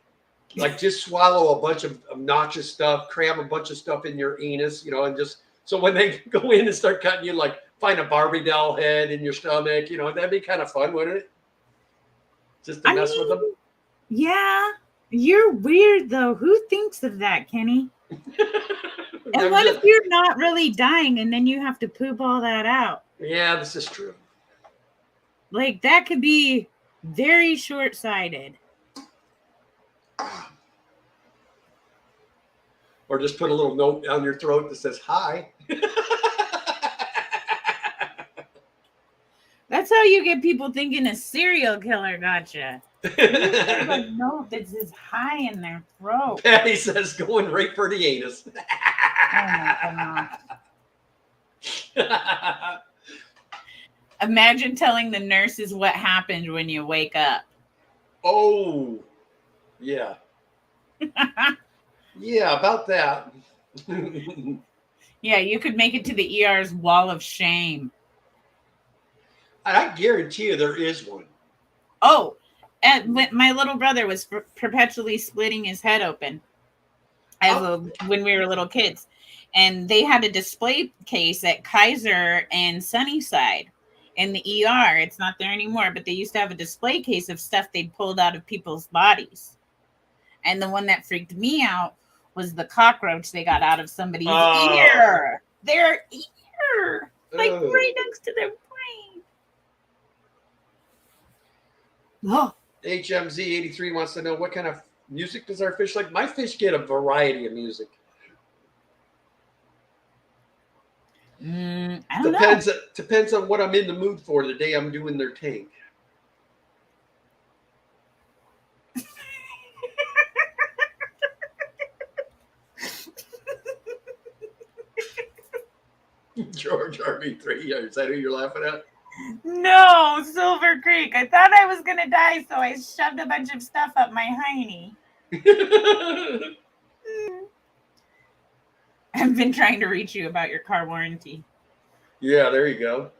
like just swallow a bunch of obnoxious stuff, cram a bunch of stuff in your anus, you know, and just so when they go in and start cutting you, like find a Barbie doll head in your stomach, you know, that'd be kind of fun, wouldn't it? Just to mess with them. Yeah, you're weird though. Who thinks of that, Kenny? And what if you're not really dying and then you have to poop all that out? Yeah, this is true. Like, that could be very short-sighted. Or just put a little note down your throat that says, hi. That's how you get people thinking a serial killer gotcha. A note that says hi in their throat. Patty says, going right for the anus. Oh my God. Imagine telling the nurses what happened when you wake up. Oh, yeah. Yeah, about that. Yeah, you could make it to the ER's wall of shame. I guarantee you there is one. Oh, and my little brother was perpetually splitting his head open when we were little kids. And they had a display case at Kaiser and Sunnyside in the ER. It's not there anymore, but they used to have a display case of stuff they'd pulled out of people's bodies. And the one that freaked me out was the cockroach they got out of somebody's ear. Their ear. Like right next to their brain. Oh. HMZ83 wants to know what kind of music does our fish like? My fish get a variety of music. I don't know. Depends on what I'm in the mood for the day I'm doing their tank. George RB3, is that who you're laughing at? No, Silver Creek. I thought I was going to die, so I shoved a bunch of stuff up my hiney. I've been trying to reach you about your car warranty. Yeah, there you go.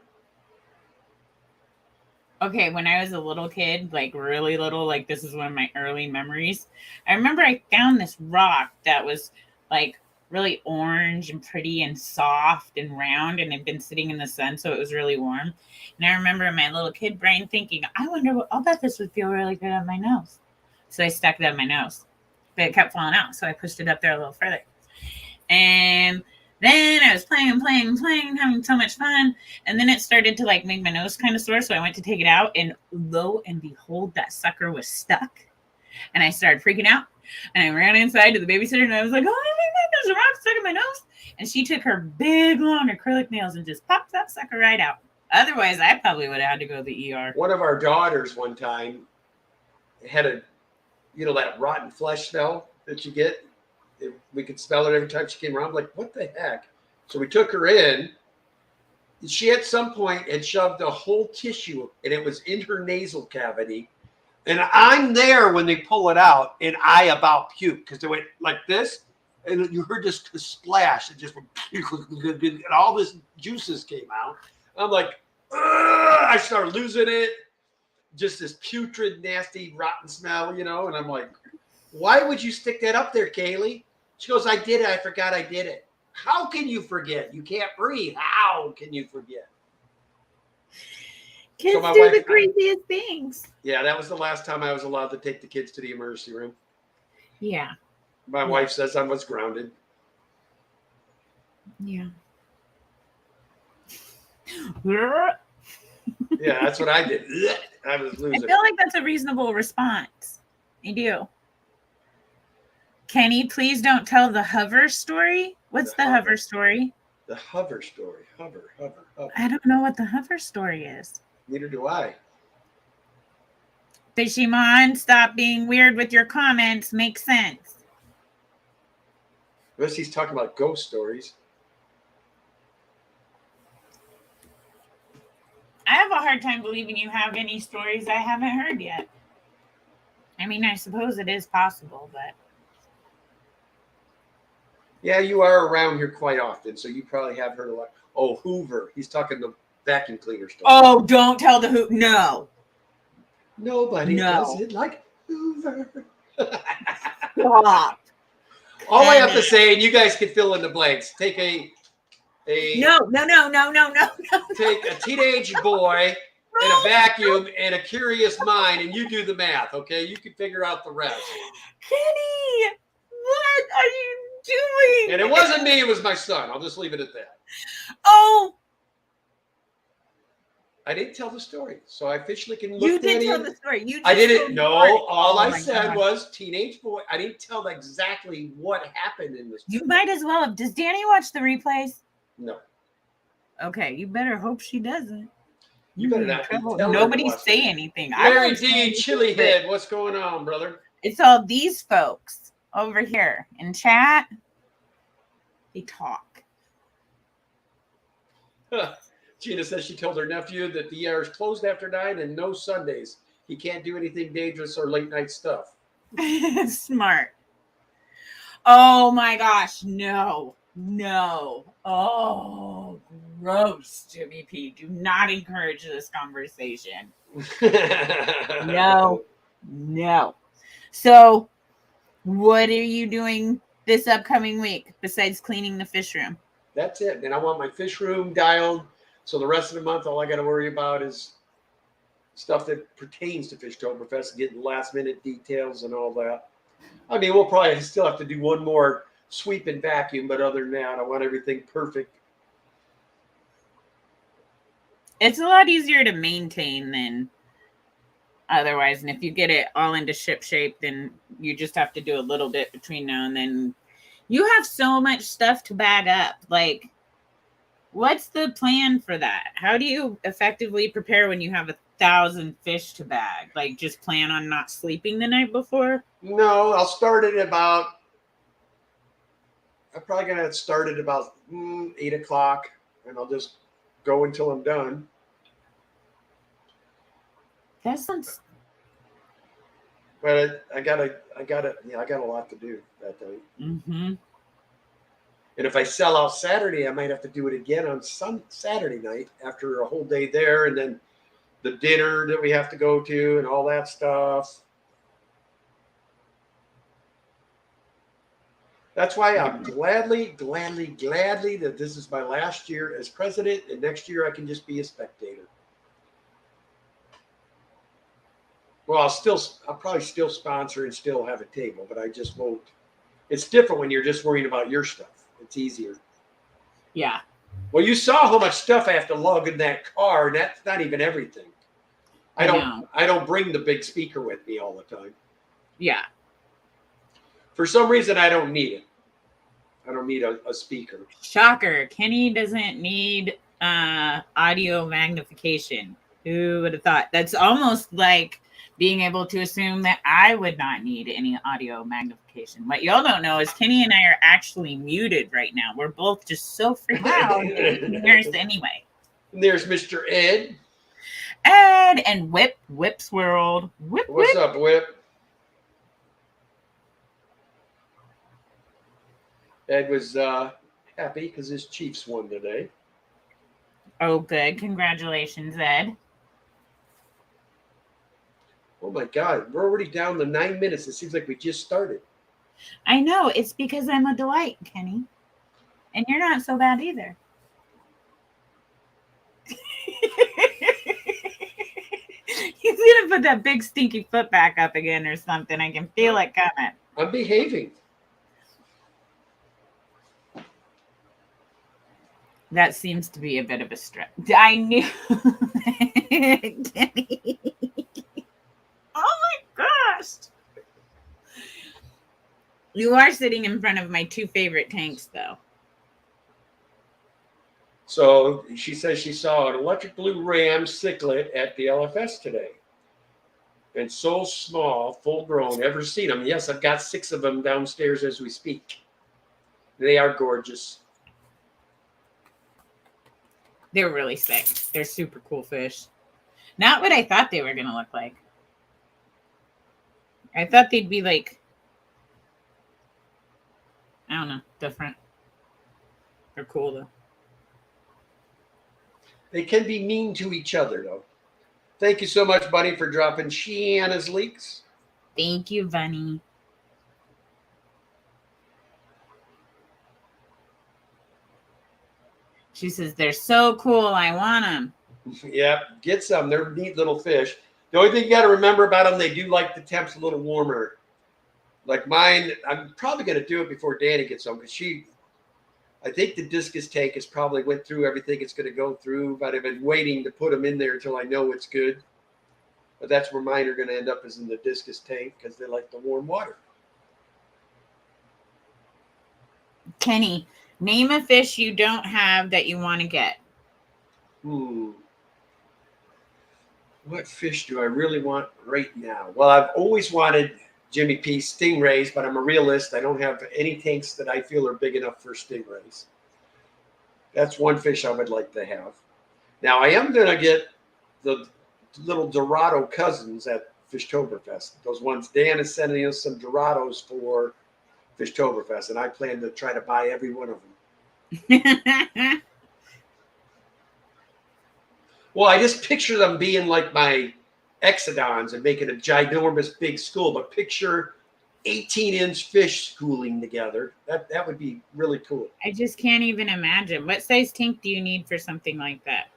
Okay, when I was a little kid, like really little, like this is one of my early memories. I remember I found this rock that was like really orange and pretty and soft and round, and had been sitting in the sun, so it was really warm. And I remember in my little kid brain thinking, I wonder what, I'll bet this would feel really good on my nose. So I stuck it on my nose, but it kept falling out. So I pushed it up there a little further. And then I was playing, having so much fun. And then it started to like make my nose kind of sore. So I went to take it out, and lo and behold, that sucker was stuck. And I started freaking out. And I ran inside to the babysitter, and I was like, oh my God, there's a rock stuck in my nose. And she took her big, long acrylic nails and just popped that sucker right out. Otherwise, I probably would have had to go to the ER. One of our daughters one time had a, that rotten flesh smell that you get. We could smell it every time she came around. I'm like, what the heck? So we took her in. She at some point had shoved a whole tissue, and it was in her nasal cavity. And I'm there when they pull it out, and I about puke because they went like this, and you heard this splash. It just went, and all this juices came out. I'm like, ugh! I started losing it. Just this putrid, nasty, rotten smell, and I'm like, why would you stick that up there, Kaylee? She goes, I did it. I forgot I did it. How can you forget? You can't breathe. How can you forget? Kids do the craziest things. Yeah, that was the last time I was allowed to take the kids to the emergency room. Yeah. My wife says I was grounded. Yeah. Yeah, that's what I did. I was losing. I feel like that's a reasonable response. I do. Kenny, please don't tell the hover story. What's the hover story? The hover story. Hover. I don't know what the hover story is. Neither do I. Fishymon, stop being weird with your comments. Makes sense. Unless he's talking about ghost stories. I have a hard time believing you have any stories I haven't heard yet. I mean, I suppose it is possible, but... Yeah, you are around here quite often, so you probably have heard a lot. Oh, Hoover. He's talking the vacuum cleaner story. Oh, don't tell the Hoover. No. Nobody does it like Hoover. Stop. All I have to say, and you guys can fill in the blanks, take a No. Take a teenage boy and a vacuum and a curious mind, and you do the math, okay? You can figure out the rest. Kenny, what are you doing? And it wasn't me, it was my son. I'll just leave it at that. Oh. I didn't tell the story, so I officially can look at it. You did tell the story. I didn't. No, all I said was teenage boy. I didn't tell exactly what happened in this. You might as well have. Does Danny watch the replays? No. Okay, you better hope she doesn't. You better not. Nobody say anything. Larry D, Chili Head, what's going on, brother? It's all these folks over here in chat. They talk. Gina says she told her nephew that the ER is closed after 9 and no Sundays. He can't do anything dangerous or late night stuff. Smart. Oh my gosh, no. Oh, gross, Jimmy P. Do not encourage this conversation. No. So, what are you doing this upcoming week besides cleaning the fish room? That's it. And I want my fish room dialed. So the rest of the month, all I got to worry about is stuff that pertains to Fishtoberfest, getting last minute details and all that. I mean, we'll probably still have to do one more sweep and vacuum, but other than that, I want everything perfect. It's a lot easier to maintain than otherwise. And if you get it all into ship shape, then you just have to do a little bit between now and then. You have so much stuff to bag up. Like, what's the plan for that? How do you effectively prepare when you have 1,000 fish to bag? Like, just plan on not sleeping the night before? No, I'll start at about, I'm probably going to start at about 8 o'clock, and I'll just go until I'm done. That sounds... But I got a lot to do that day. Mm-hmm. And if I sell out Saturday, I might have to do it again on Saturday night after a whole day there, and then the dinner that we have to go to and all that stuff. That's why I'm gladly that this is my last year as president, and next year I can just be a spectator. Well, I'll probably still sponsor and still have a table, but I just won't. It's different when you're just worrying about your stuff. It's easier. Yeah. Well, you saw how much stuff I have to lug in that car, and that's not even everything. I don't bring the big speaker with me all the time. Yeah. For some reason, I don't need it. I don't need a speaker. Shocker. Kenny doesn't need audio magnification. Who would have thought? That's almost like being able to assume that I would not need any audio magnification. What y'all don't know is Kenny and I are actually muted right now. We're both just so freaking loud that you can hear us anyway. And there's Mr. Ed. Ed and Whip's World. What's up, Whip? Ed was happy because his Chiefs won today. Oh, good. Congratulations, Ed. Oh, my God. We're already down to 9 minutes. It seems like we just started. I know. It's because I'm a delight, Kenny. And you're not so bad either. He's going to put that big stinky foot back up again or something. I can feel it coming. I'm behaving. That seems to be a bit of a stretch. I knew it, Kenny. Oh my gosh. You are sitting in front of my two favorite tanks, though. So she says she saw an electric blue ram cichlid at the LFS today. And so small, full grown. Ever seen them? Yes, I've got 6 of them downstairs as we speak. They are gorgeous. They're really sick. They're super cool fish. Not what I thought they were going to look like. I thought they'd be like, I don't know, different. They're cool, though. They can be mean to each other, though. Thank you so much, Bunny, for dropping Shanna's leaks. Thank you, Bunny. She says, they're so cool. I want them. Yep, get some. They're neat little fish. The only thing you got to remember about them, they do like the temps a little warmer. Like mine, I'm probably going to do it before Danny gets home because I think the discus tank has probably went through everything it's going to go through, but I've been waiting to put them in there until I know it's good. But that's where mine are going to end up, is in the discus tank because they like the warm water. Kenny, name a fish you don't have that you want to get. What fish do I really want right now? Well, I've always wanted Jimmy P stingrays, but I'm a realist. I don't have any tanks that I feel are big enough for stingrays. That's one fish I would like to have. Now, I am going to get the little Dorado cousins at Fishtoberfest. Those ones, Dan is sending us some Dorados for Fishtoberfest, and I plan to try to buy every one of them. Well, I just picture them being like my Exodons and making a ginormous big school, but picture 18-inch fish schooling together. That would be really cool. I just can't even imagine. What size tank do you need for something like that?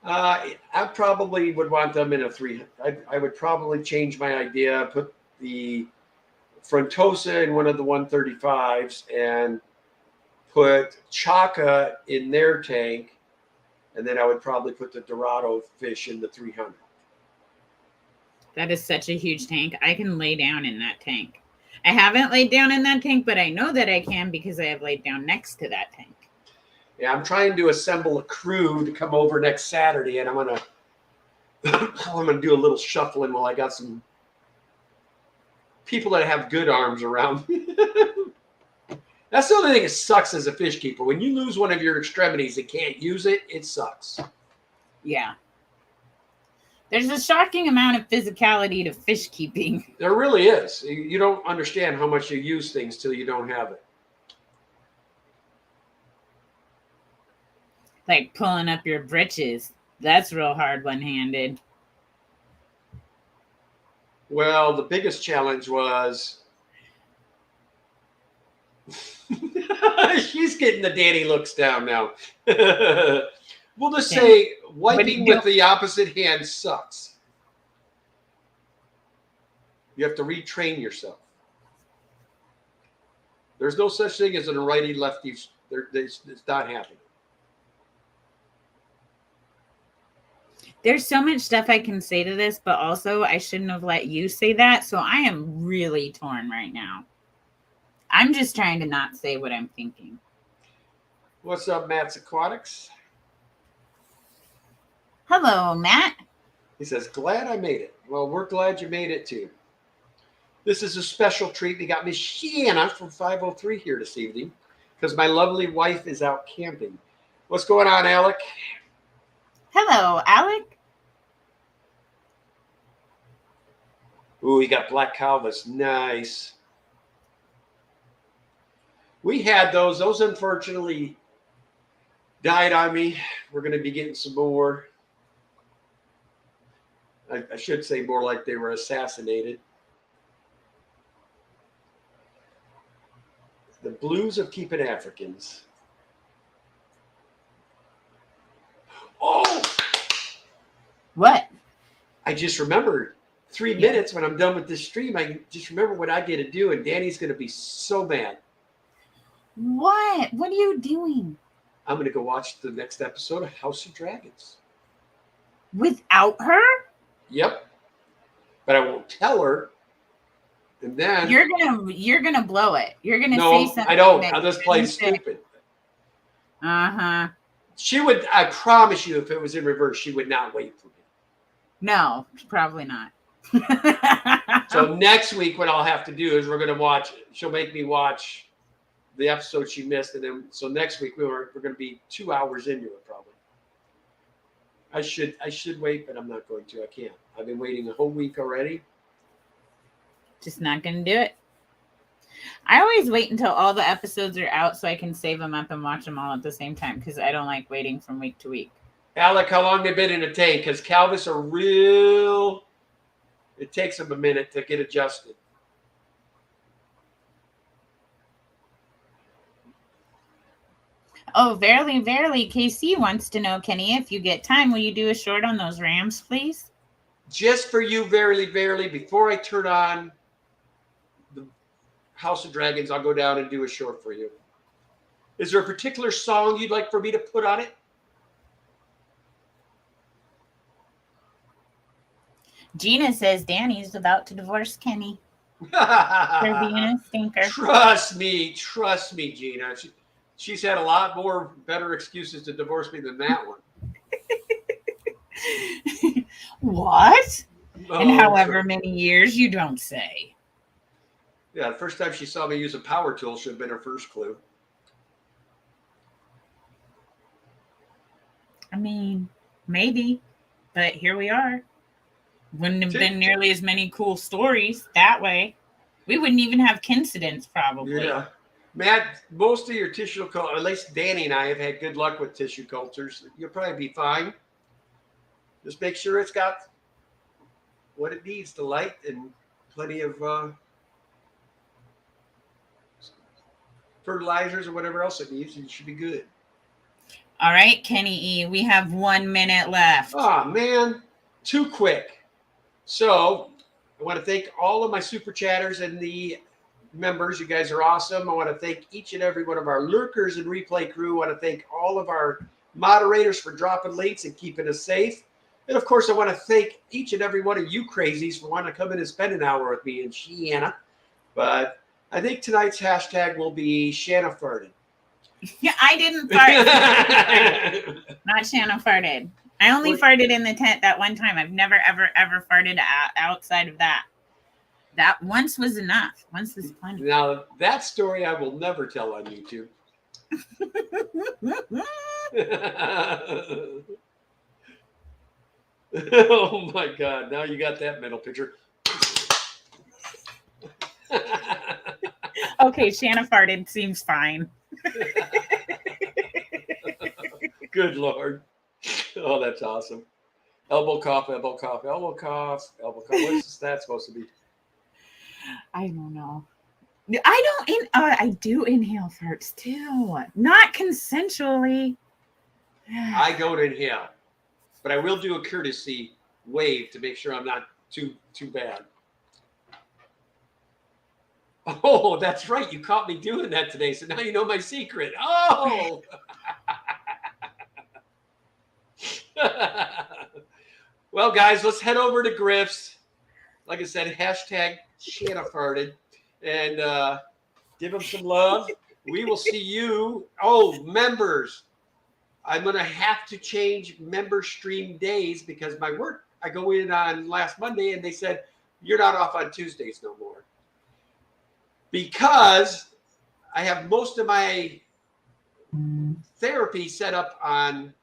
I probably would want them in a 300. I would probably change my idea, put the Frontosa in one of the 135s and put Chaka in their tank, and then I would probably put the Dorado fish in the 300. That is such a huge tank. I can lay down in that tank. I haven't laid down in that tank, but I know that I can because I have laid down next to that tank. Yeah, I'm trying to assemble a crew to come over next Saturday, and I'm gonna do a little shuffling while I got some people that have good arms around. That's the only thing that sucks as a fish keeper. When you lose one of your extremities and can't use it, it sucks. Yeah. There's a shocking amount of physicality to fish keeping. There really is. You don't understand how much you use things till you don't have it. Like pulling up your britches. That's real hard one-handed. Well, the biggest challenge was she's getting the Danny looks down now. We'll just say wiping with the opposite hand sucks. You have to retrain yourself. There's no such thing as a righty lefty. It's not happening. There's so much stuff I can say to this, but also I shouldn't have let you say that. So I am really torn right now. I'm just trying to not say what I'm thinking. What's up, Matt's Aquatics? Hello, Matt. He says, glad I made it. Well, we're glad you made it too. This is a special treat. We got Miss Shanna from 503 here this evening because my lovely wife is out camping. What's going on, Alec? Hello, Alec. Ooh, he got black calvas. Nice. We had those. Those unfortunately died on me. We're going to be getting some more. I should say more like they were assassinated. The blues of keeping Africans. Oh! What? I just remembered 3 minutes when I'm done with this stream. I just remember what I get to do, and Danny's going to be so mad. What? What are you doing? I'm going to go watch the next episode of House of Dragons. Without her? Yep. But I won't tell her. And then you're gonna blow it. You're gonna say something. I don't. I'll just play stupid. Uh-huh. She would, I promise you, if it was in reverse, she would not wait for me. No, probably not. So next week, what I'll have to do is we're going to watch, she'll make me watch the episode she missed. And then, so next week, we're going to be 2 hours into it, probably. I should wait, but I'm not going to. I can't. I've been waiting a whole week already. Just not going to do it. I always wait until all the episodes are out so I can save them up and watch them all at the same time because I don't like waiting from week to week. Alec, how long they been in a tank? Because Calvis are real. It takes them a minute to get adjusted. Oh, verily, verily. KC wants to know, Kenny, if you get time, will you do a short on those Rams, please? Just for you, verily, verily, before I turn on the House of Dragons, I'll go down and do a short for you. Is there a particular song you'd like for me to put on it? Gina says Danny's about to divorce Kenny. For being a stinker. Trust me, Gina. She's had a lot more better excuses to divorce me than that one. What? In however many years, you don't say. Yeah, the first time she saw me use a power tool should have been her first clue. I mean, maybe, but here we are. Wouldn't have been nearly as many cool stories that way. We wouldn't even have coincidence, probably. Yeah. Matt, most of your tissue culture, at least Danny and I have had good luck with tissue cultures. You'll probably be fine. Just make sure it's got what it needs, the light and plenty of fertilizers or whatever else it needs. It should be good. All right, Kenny E., we have 1 minute left. Oh, man. Too quick. So I want to thank all of my super chatters and the members. You guys are awesome. I want to thank each and every one of our lurkers and replay crew. I want to thank all of our moderators for dropping links and keeping us safe. And of course, I want to thank each and every one of you crazies for wanting to come in and spend an hour with me and Shanna. But I think tonight's hashtag will be Shanna farted. Yeah, I didn't fart. Not Shanna farted. I only farted in the tent that one time. I've never, ever, ever farted outside of that. That once was enough. Once was plenty. Now, that story I will never tell on YouTube. Oh my God! Now you got that mental picture. Okay, Shanna farted. Seems fine. Good Lord! Oh, that's awesome. Elbow cough, elbow cough, elbow cough, elbow cough. What's that supposed to be? I don't know. I do inhale farts too. Not consensually. I don't inhale, but I will do a courtesy wave to make sure I'm not too bad. Oh, that's right. You caught me doing that today, so now you know my secret. Oh. Well, guys, let's head over to Griff's. Like I said, hashtag Shanna farted, and give them some love. We will see you. Oh, members. I'm going to have to change member stream days because my work, I go in on last Monday and they said, you're not off on Tuesdays no more. Because I have most of my therapy set up on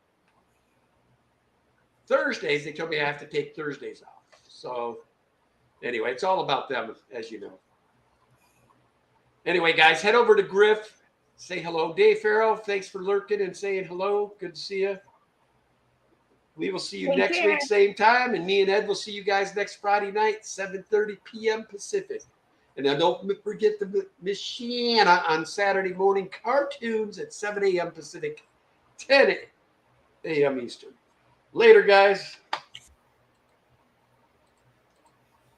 Thursdays. They told me I have to take Thursdays off. So anyway, it's all about them, as you know. Anyway, guys, head over to Griff. Say hello. Dave Farrell, thanks for lurking and saying hello. Good to see you. We will see you next week, same time. And me and Ed will see you guys next Friday night, 7:30 p.m. Pacific. And now don't forget the Miss Shanna on Saturday morning cartoons at 7 a.m. Pacific, 10 a.m. Eastern. Later, guys.